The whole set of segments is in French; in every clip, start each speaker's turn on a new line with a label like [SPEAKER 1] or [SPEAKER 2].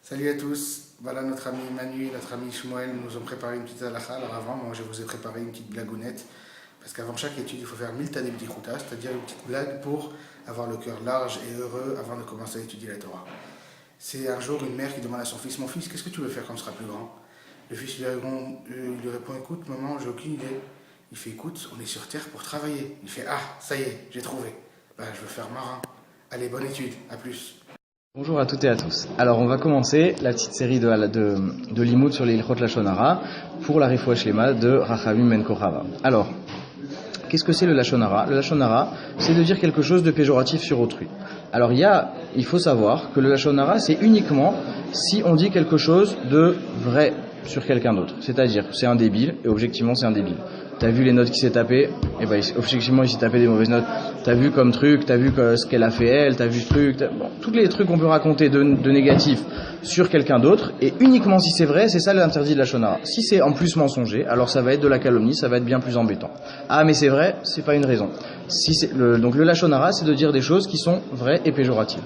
[SPEAKER 1] Salut à tous, voilà notre ami Manu et notre ami Shmuel nous ont préparé une petite halakha. Alors avant, moi je vous ai préparé une petite blagounette, parce qu'avant chaque étude il faut faire mille tanem b'dichuta, c'est-à-dire une petite blague pour avoir le cœur large et heureux avant de commencer à étudier la Torah. C'est un jour une mère qui demande à son fils, mon fils, qu'est-ce que tu veux faire quand tu seras plus grand? Le fils lui répond, écoute maman, j'ai aucune idée. Il fait, écoute, on est sur terre pour travailler. Il fait, ah, ça y est, j'ai trouvé. Ben, je veux faire marin. Allez, bonne étude, à plus.
[SPEAKER 2] Bonjour à toutes et à tous. Alors on va commencer la petite série de limoud sur les Ilchot Lashon Hara pour la Refoua Shlema de Rachamim Ben Kochava. Alors, qu'est-ce que c'est le Lashon Hara? Le Lashon Hara, c'est de dire quelque chose de péjoratif sur autrui. Alors il faut savoir que le Lashon Hara, c'est uniquement si on dit quelque chose de vrai sur quelqu'un d'autre. C'est-à-dire, c'est un débile, et objectivement c'est un débile. T'as vu les notes qu'il s'est tapé, et ben objectivement il s'est tapé des mauvaises notes. T'as vu comme truc, t'as vu ce qu'elle a fait elle, t'as vu ce truc, bon, tous les trucs qu'on peut raconter de négatif sur quelqu'un d'autre, et uniquement si c'est vrai, c'est ça l'interdit de la Lashon Hara. Si c'est en plus mensonger, alors ça va être de la calomnie, ça va être bien plus embêtant. Ah mais c'est vrai, c'est pas une raison. Donc le Lashon Hara, c'est de dire des choses qui sont vraies et péjoratives.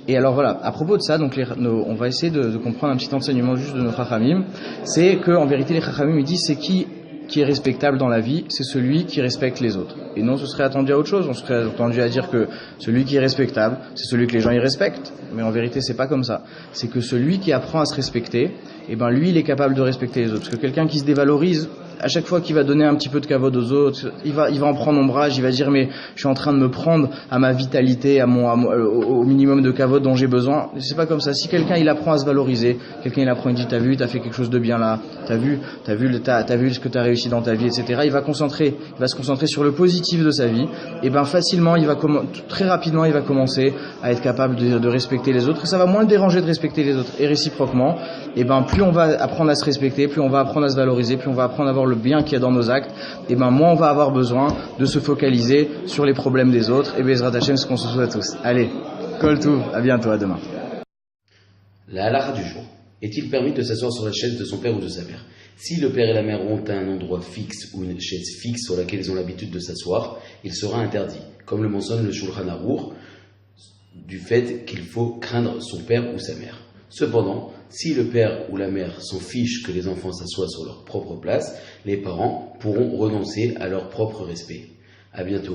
[SPEAKER 2] Et alors voilà, à propos de ça, donc on va essayer de comprendre un petit enseignement juste de nos Chachamim. C'est que en vérité les Chachamim ils disent c'est qui est respectable dans la vie, c'est celui qui respecte les autres. Et non, ce serait attendu à autre chose. On serait attendu à dire que celui qui est respectable, c'est celui que les gens y respectent. Mais en vérité, c'est pas comme ça. C'est que celui qui apprend à se respecter, lui, il est capable de respecter les autres. Parce que quelqu'un qui se dévalorise, à chaque fois qu'il va donner un petit peu de kavod aux autres, il va en prendre ombrage, il va dire mais je suis en train de me prendre à ma vitalité, au minimum de kavod dont j'ai besoin. C'est pas comme ça. Si quelqu'un il apprend à se valoriser, quelqu'un il apprend, il dit t'as vu, t'as fait quelque chose de bien là, t'as vu ce que t'as réussi dans ta vie, etc. Il va se concentrer sur le positif de sa vie. Et facilement, très rapidement, il va commencer à être capable de respecter les autres. Et ça va moins le déranger de respecter les autres. Et réciproquement, plus on va apprendre à se respecter, plus on va apprendre à se valoriser, plus on va apprendre à voir le bien qu'il y a dans nos actes, moins on va avoir besoin de se focaliser sur les problèmes des autres. Et Bezrat Hashem, ce qu'on se souhaite tous. Allez, Kol Touv, à bientôt, à demain.
[SPEAKER 3] La halakha du jour. Est-il permis de s'asseoir sur la chaise de son père ou de sa mère? Si le père et la mère ont un endroit fixe ou une chaise fixe sur laquelle ils ont l'habitude de s'asseoir, il sera interdit, comme le mentionne le Shulchan Aruch, du fait qu'il faut craindre son père ou sa mère. Cependant, si le père ou la mère s'en fiche que les enfants s'assoient sur leur propre place, les parents pourront renoncer à leur propre respect. À bientôt.